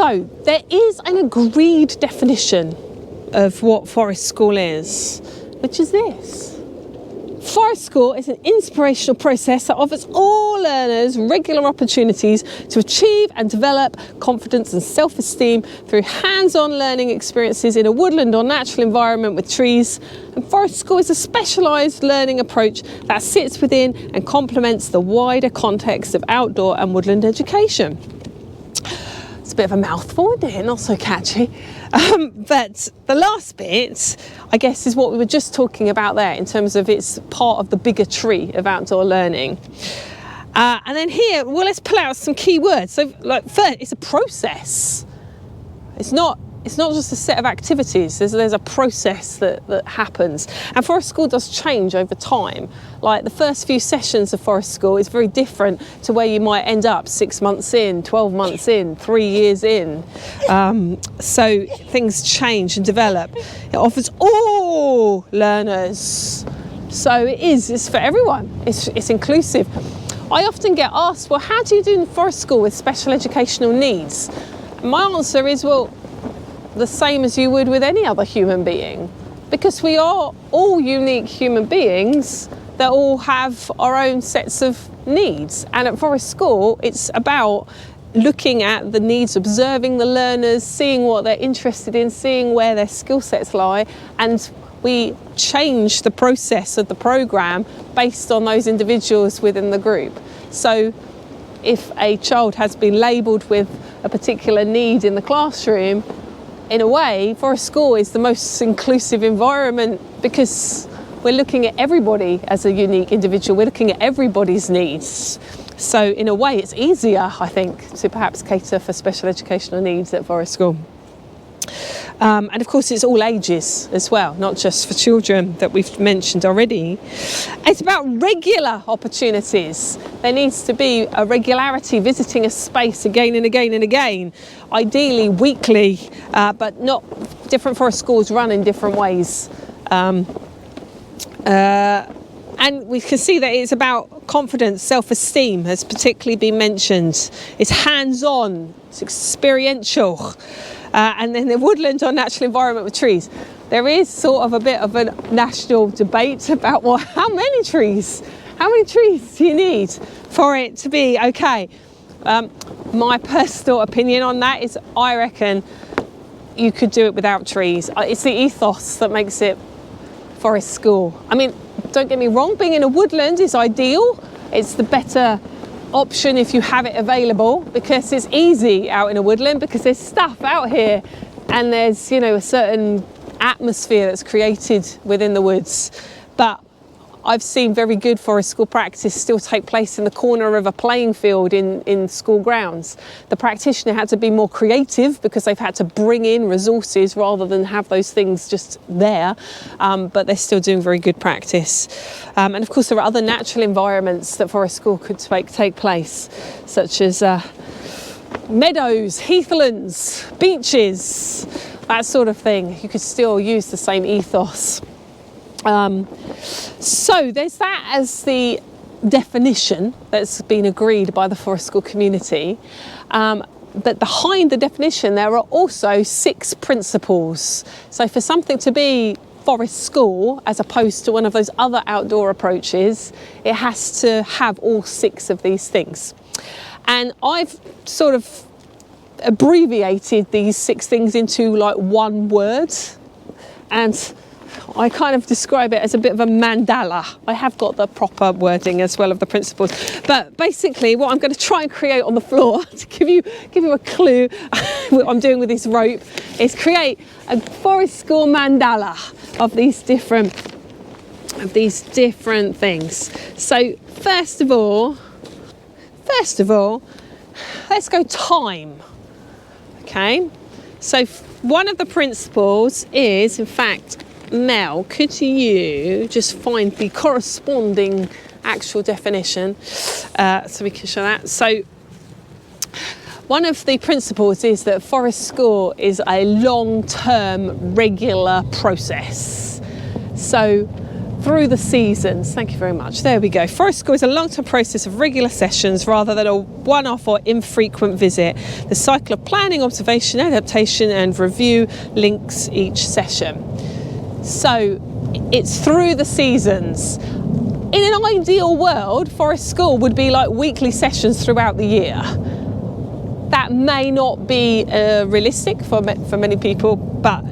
So there is an agreed definition of what forest school is, which is this. Forest school is an inspirational process that offers all learners regular opportunities to achieve and develop confidence and self-esteem through hands-on learning experiences in a woodland or natural environment with trees. And forest school is a specialised learning approach that sits within and complements the wider context of outdoor and woodland education. It's a bit of a mouthful, isn't it? Not so catchy. But the last bit, I guess, is what we were just talking about there in terms of it's part of the bigger tree of outdoor learning. And then here, well, let's pull out some key words. So, like, first, it's a process. It's not just a set of activities. There's a process that happens. And forest school does change over time. Like the first few sessions of forest school is very different to where you might end up 6 months in, 12 months in, 3 years in. So things change and develop. It offers all learners. So it's for everyone. It's inclusive. I often get asked, well, how do you do forest school with special educational needs? And my answer is, well, the same as you would with any other human being, because we are all unique human beings that all have our own sets of needs. And at forest school, it's about looking at the needs, observing the learners, seeing what they're interested in, seeing where their skill sets lie, and we change the process of the programme based on those individuals within the group. So if a child has been labelled with a particular need in the classroom, in a way, forest school is the most inclusive environment because we're looking at everybody as a unique individual. We're looking at everybody's needs. So in a way, it's easier, I think, to perhaps cater for special educational needs at forest school. And of course, it's all ages as well, not just for children that we've mentioned already. It's about regular opportunities. There needs to be a regularity, visiting a space again and again and again, ideally weekly, but not different forest schools run in different ways. And we can see that it's about confidence, self-esteem has particularly been mentioned. It's hands-on, it's experiential. And then the woodland or natural environment with trees. There is sort of a bit of a national debate about, well, how many trees? How many trees do you need for it to be okay? My personal opinion on that is I reckon you could do it without trees. It's the ethos that makes it forest school. I mean, don't get me wrong, being in a woodland is ideal. It's the better option if you have it available, because it's easy out in a woodland because there's stuff out here and there's, you know, a certain atmosphere that's created within the woods. But I've seen very good forest school practice still take place in the corner of a playing field in school grounds. The practitioner had to be more creative because they've had to bring in resources rather than have those things just there, but they're still doing very good practice. And of course there are other natural environments that forest school could take place, such as meadows, heathlands, beaches, that sort of thing. You could still use the same ethos. So there's that as the definition that's been agreed by the forest school community. But behind the definition, there are also 6 principles. So for something to be forest school, as opposed to one of those other outdoor approaches, it has to have all 6 of these things. And I've sort of abbreviated these 6 things into like one word, and I kind of describe it as a bit of a mandala. I have got the proper wording as well of the principles, but basically what I'm going to try and create on the floor to give you a clue what I'm doing with this rope is create a forest school mandala of these different things. So first of all, let's go time. Okay, so one of the principles is, in fact, Mel, could you just find the corresponding actual definition so we can show that? So one of the principles is that forest school is a long-term regular process. So through the seasons. Thank you very much. There we go. Forest School is a long-term process of regular sessions rather than a one-off or infrequent visit. The cycle of planning, observation, adaptation and review links each session. So it's through the seasons. In an ideal world, Forest School would be like weekly sessions throughout the year. That may not be realistic for many people, but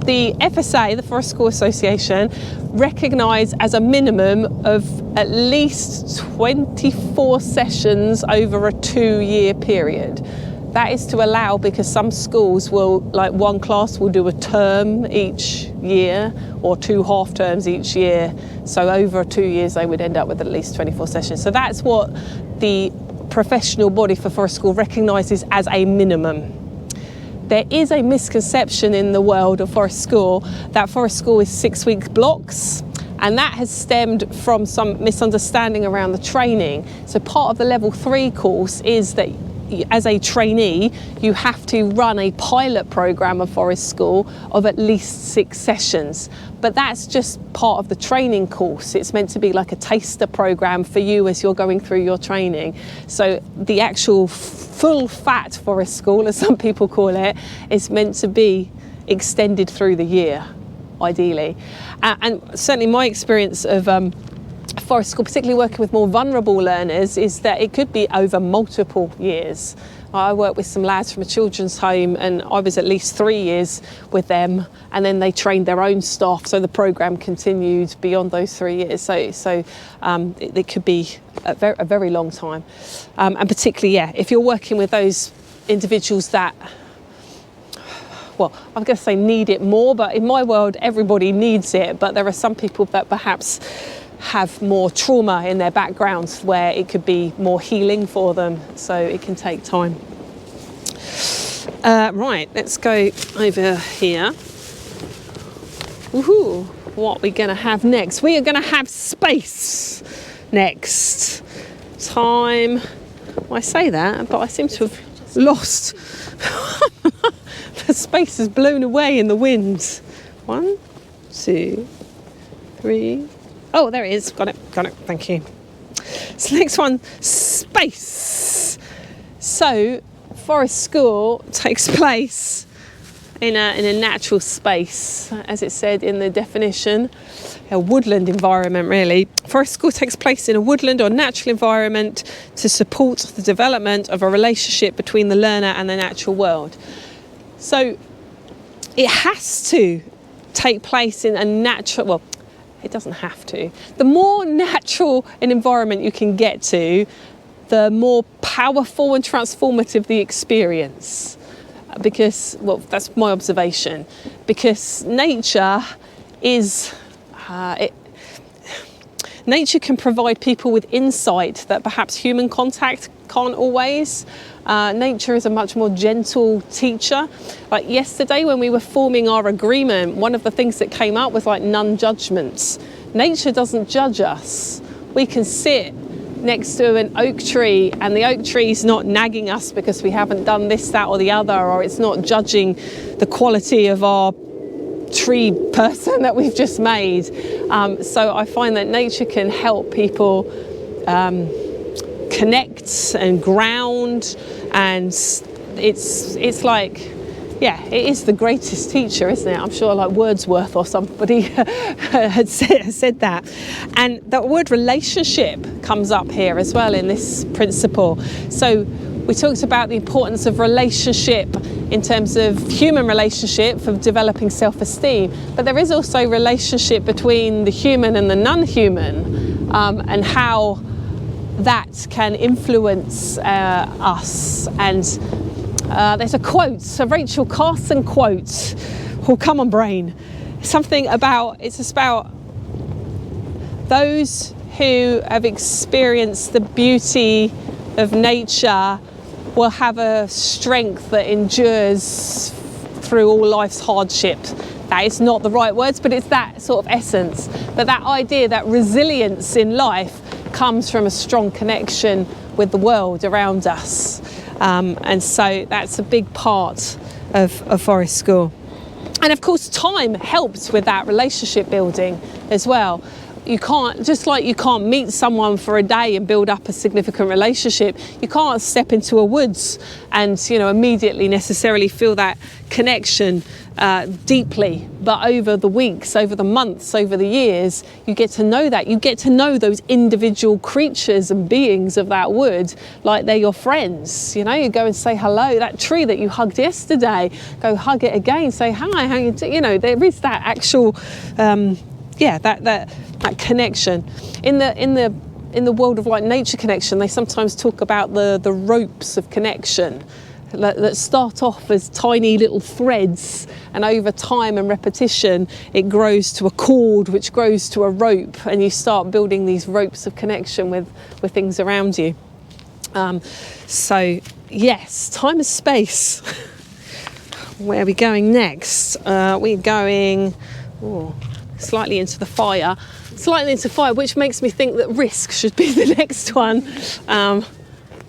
the FSA, the Forest School Association, recognise as a minimum of at least 24 sessions over a 2-year period. That is to allow, because some schools will, like one class will do a term each year or 2 half terms each year. So over 2 years they would end up with at least 24 sessions. So that's what the professional body for Forest School recognises as a minimum. There is a misconception in the world of Forest School that Forest School is 6-week blocks, and that has stemmed from some misunderstanding around the training. So part of the level 3 course is that as a trainee, you have to run a pilot program of Forest School of at least 6 sessions. But that's just part of the training course. It's meant to be like a taster program for you as you're going through your training. So the actual full fat Forest School, as some people call it, is meant to be extended through the year, ideally. And certainly my experience of Forest School, particularly working with more vulnerable learners, is that it could be over multiple years. I worked with some lads from a children's home and I was at least 3 years with them, and then they trained their own staff, so the programme continued beyond those 3 years. So it could be a very long time. And particularly, if you're working with those individuals that, well, I'm going to say need it more, but in my world everybody needs it, but there are some people that perhaps have more trauma in their backgrounds where it could be more healing for them, so it can take time. Right, let's go over here. Woohoo! What are we going to have next? We are going to have space next. Time. Well, I say that, but I seem to have lost. The space is blown away in the wind. 1, 2, 3. Oh, there it is. Got it. Thank you. So next one, space. So Forest School takes place in a natural space, as it said in the definition, a woodland environment really. Forest School takes place in a woodland or natural environment to support the development of a relationship between the learner and the natural world. So it has to take place in a natural, well, it doesn't have to. The more natural an environment you can get to, the more powerful and transformative the experience. Because, well, that's my observation. Because nature is, nature can provide people with insight that perhaps human contact can't always. Nature is a much more gentle teacher. Like yesterday when we were forming our agreement, one of the things that came up was like non-judgments. Nature doesn't judge us. We can sit next to an oak tree and the oak tree is not nagging us because we haven't done this, that or the other, or it's not judging the quality of our tree person that we've just made. So I find that nature can help people connect and ground, and it's like, yeah, it is the greatest teacher, isn't it? I'm sure like Wordsworth or somebody had said that. And that word relationship comes up here as well in this principle. So we talked about the importance of relationship in terms of human relationship for developing self-esteem, but there is also relationship between the human and the non-human, and how that can influence us. And there's a quote, a Rachel Carson quote, oh come on brain, something about, it's about those who have experienced the beauty of nature will have a strength that endures through all life's hardships. That is not the right words, but it's that sort of essence. But that idea, that resilience in life comes from a strong connection with the world around us. And so that's a big part of Forest School. And of course, time helps with that relationship building as well. You can't, just like you can't meet someone for a day and build up a significant relationship, you can't step into a woods and, you know, immediately necessarily feel that connection deeply. But over the weeks, over the months, over the years, you get to know that. You get to know those individual creatures and beings of that wood like they're your friends. You know, you go and say hello. That tree that you hugged yesterday, go hug it again, say hi, how you do? You know, there is that actual that connection. In the world of like nature connection, they sometimes talk about the ropes of connection that start off as tiny little threads, and over time and repetition it grows to a cord, which grows to a rope, and you start building these ropes of connection with things around you. So yes, time and space. Where are we going next? We're going slightly into fire, which makes me think that risk should be the next one.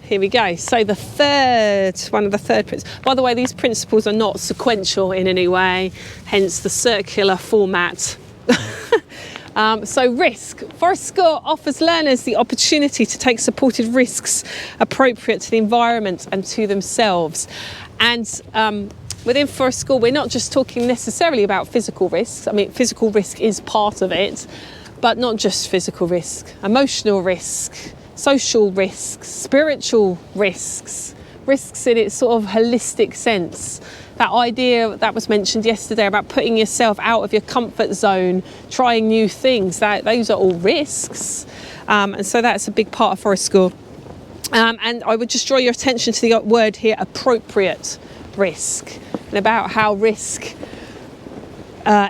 Here we go. So one of the third principles. By the way, these principles are not sequential in any way, hence the circular format. So risk. Forest School offers learners the opportunity to take supported risks appropriate to the environment and to themselves. And within Forest School, we're not just talking necessarily about physical risks. I mean, physical risk is part of it, but not just physical risk, emotional risk, social risks, spiritual risks, risks in its sort of holistic sense. That idea that was mentioned yesterday about putting yourself out of your comfort zone, trying new things, those are all risks. And so that's a big part of Forest School. And I would just draw your attention to the word here, appropriate risk, and about how risk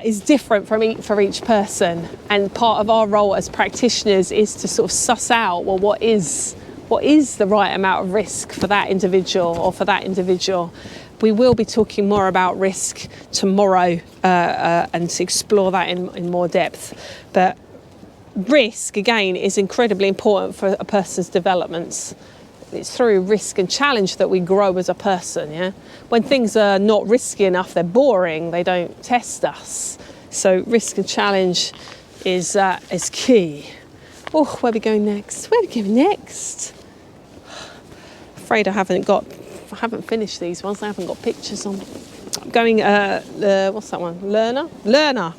is different for each person, and part of our role as practitioners is to sort of suss out, well, what is the right amount of risk for that individual or for that individual. We will be talking more about risk tomorrow and to explore that in more depth. But risk, again, is incredibly important for a person's development. It's through risk and challenge that we grow as a person, yeah? When things are not risky enough, they're boring, they don't test us. So risk and challenge is key. Oh, where are we going next? Afraid I haven't finished these ones, I haven't got pictures on. I'm going, what's that one? Learner.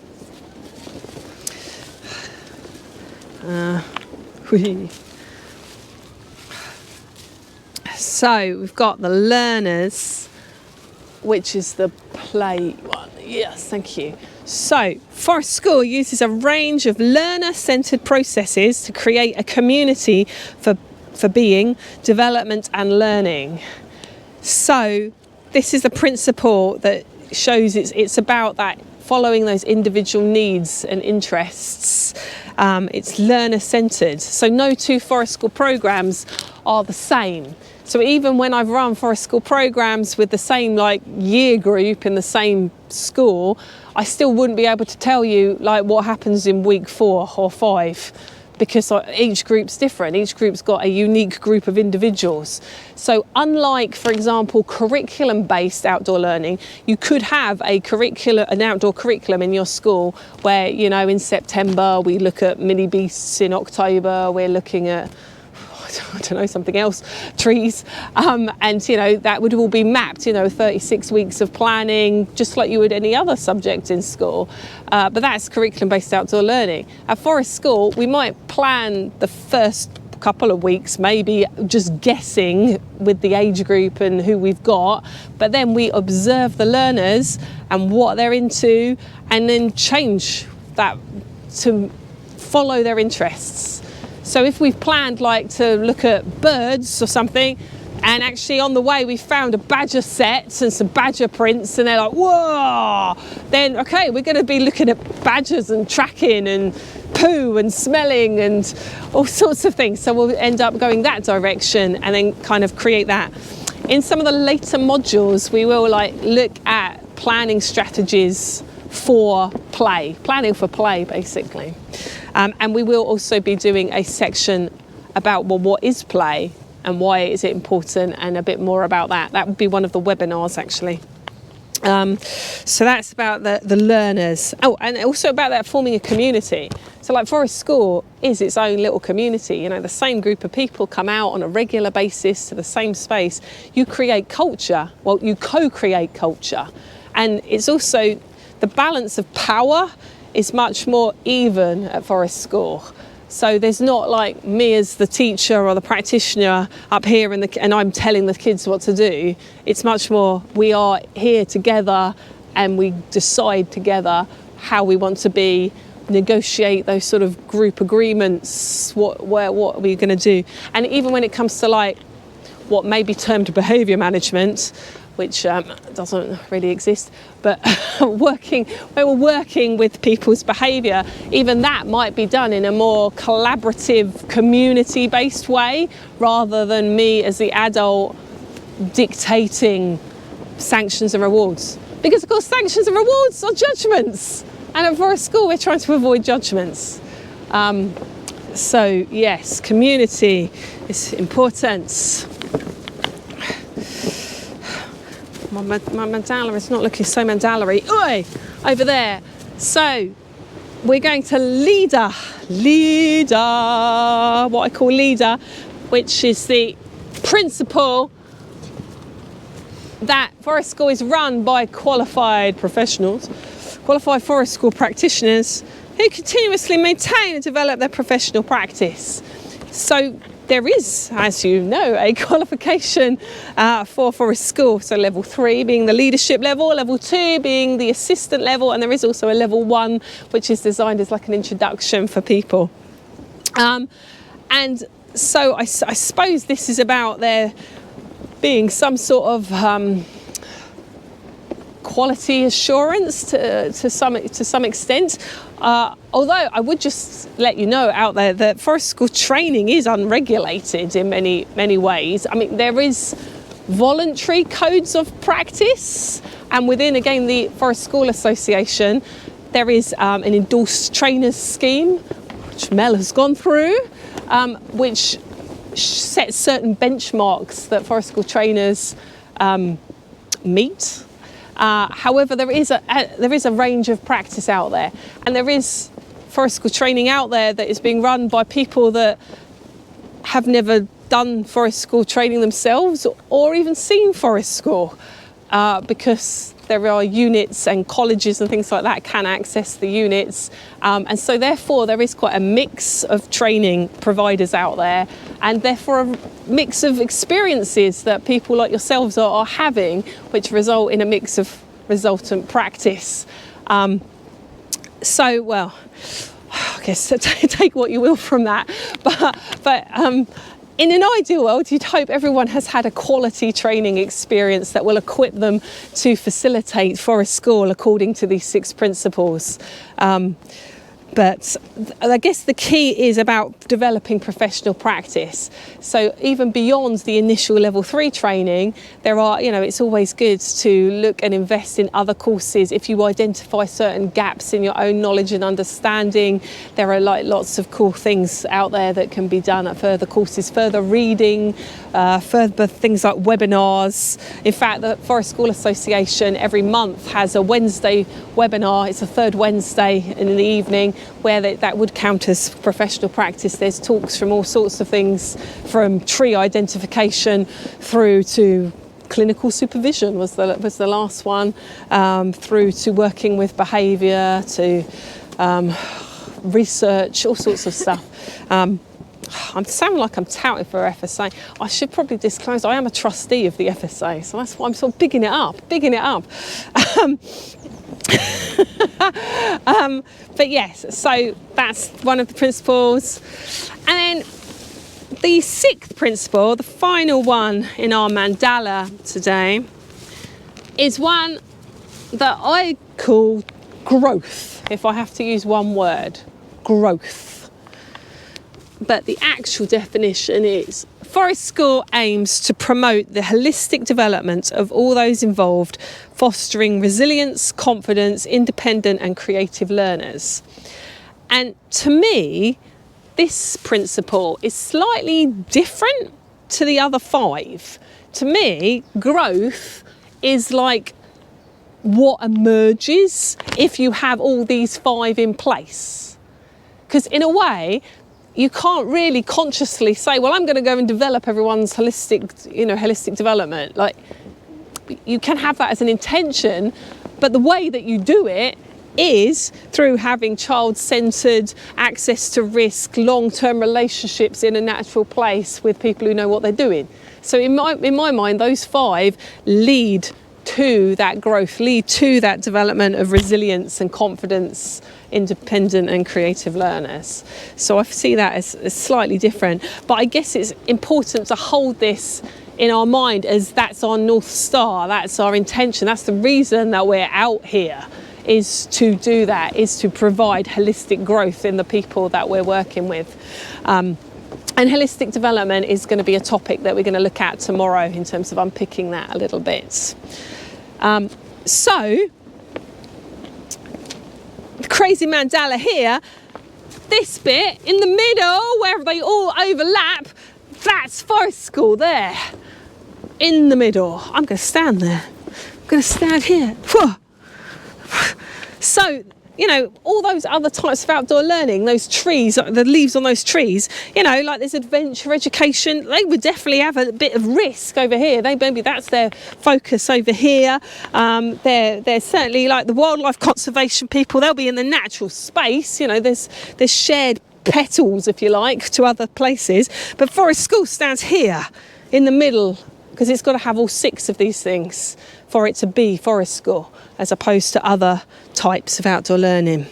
So we've got the learners, which is the play one. Yes, thank you. So Forest School uses a range of learner-centered processes to create a community for being, development and learning. So this is a principle that shows it's about that, following those individual needs and interests. It's learner-centered. So no two Forest School programs are the same. So even when I've run Forest School programs with the same year group in the same school, I still wouldn't be able to tell you what happens in week 4 or 5, because each group's different. Each group's got a unique group of individuals. So unlike, for example, curriculum-based outdoor learning, you could have an outdoor curriculum in your school where, in September we look at mini beasts, in October we're looking at I don't know, something else, trees, and that would all be mapped, 36 weeks of planning, just like you would any other subject in school, but that's curriculum-based outdoor learning. At Forest School, we might plan the first couple of weeks, maybe just guessing with the age group and who we've got, but then we observe the learners and what they're into, and then change that to follow their interests. So if we've planned to look at birds or something, and actually on the way we found a badger set and some badger prints, and they're like, whoa, then okay, we're going to be looking at badgers and tracking and poo and smelling and all sorts of things. So we'll end up going that direction and then kind of create that. In some of the later modules, we will look at planning strategies for play, planning for play basically. And we will also be doing a section about, well, what is play and why is it important, and a bit more about that. That would be one of the webinars actually. So that's about the learners. Oh, and also about that forming a community. So like Forest School is its own little community. You know, the same group of people come out on a regular basis to the same space. You create culture. Well, you co-create culture. And it's also the balance of power is much more even at Forest School. So there's not like me as the teacher or the practitioner up here and I'm telling the kids what to do. It's much more we are here together and we decide together how we want to be, negotiate those sort of group agreements, what are we going to do. And even when it comes to like what may be termed behaviour management, which doesn't really exist, but when we're working with people's behaviour, even that might be done in a more collaborative, community-based way, rather than me as the adult dictating sanctions and rewards. Because of course sanctions and rewards are judgments, and at Forest School we're trying to avoid judgments. So yes, community is important. My mandala is not looking so mandala-y. Oi! Over there. So we're going to leader, what I call leader, which is the principle that Forest School is run by qualified professionals, qualified Forest School practitioners who continuously maintain and develop their professional practice. So there is, as you know, a qualification for Forest School. So level 3 being the leadership level, level 2 being the assistant level, and there is also a level 1 which is designed as like an introduction for people. And so I suppose this is about there being some sort of quality assurance to some extent. Although I would just let you know out there that Forest School training is unregulated in many ways. I mean, there is voluntary codes of practice, and within again the Forest School Association there is an endorsed trainers scheme which Mel has gone through, which sets certain benchmarks that Forest School trainers meet. However, there is a range of practice out there, and there is Forest School training out there that is being run by people that have never done Forest School training themselves or even seen Forest School, because there are units and colleges and things like that can access the units, and so therefore there is quite a mix of training providers out there, and therefore a mix of experiences that people like yourselves are having, which result in a mix of resultant practice. So, well, I guess take what you will from that, but in an ideal world, you'd hope everyone has had a quality training experience that will equip them to facilitate Forest School according to these 6 principles. But I guess the key is about developing professional practice. So even beyond the initial level 3 training, there are, it's always good to look and invest in other courses. If you identify certain gaps in your own knowledge and understanding, there are like lots of cool things out there that can be done at further courses, further reading, further things like webinars. In fact, the Forest School Association every month has a Wednesday webinar. It's a third Wednesday in the evening, where that would count as professional practice. There's talks from all sorts of things, from tree identification through to clinical supervision was the last one, through to working with behaviour, to research, all sorts of stuff. I'm sounding like I'm touting for FSA. I should probably disclose I am a trustee of the FSA, so that's why I'm sort of bigging it up. But yes, so that's one of the principles. And then the 6th principle, the final one in our mandala today, is one that I call growth, if I have to use one word, growth. But the actual definition is: Forest School aims to promote the holistic development of all those involved, fostering resilience, confidence, independent and creative learners. And to me, this principle is slightly different to the other 5. To me, growth is like what emerges if you have all these 5 in place. Because in a way, you can't really consciously say, well, I'm going to go and develop everyone's holistic development. Like, you can have that as an intention, but the way that you do it is through having child-centred, access to risk, long-term relationships in a natural place with people who know what they're doing. So in my mind, those 5 lead to that growth, lead to that development of resilience and confidence, independent and creative learners. So I see that as slightly different, but I guess it's important to hold this in our mind as that's our North Star, that's our intention, that's the reason that we're out here, is to do that, is to provide holistic growth in the people that we're working with. And holistic development is going to be a topic that we're going to look at tomorrow in terms of unpicking that a little bit. So, the crazy mandala here, this bit in the middle where they all overlap, that's forest school there, in the middle. I'm going to stand there. I'm going to stand here. So, you know, all those other types of outdoor learning, those trees, the leaves on those trees, you know, like there's adventure education, they would definitely have a bit of risk over here. Maybe that's their focus over here. They're certainly like the wildlife conservation people, they'll be in the natural space, you know, there's shared petals, if you like, to other places. But forest school stands here in the middle because it's got to have all 6 of these things for it to be forest school, as opposed to other types of outdoor learning.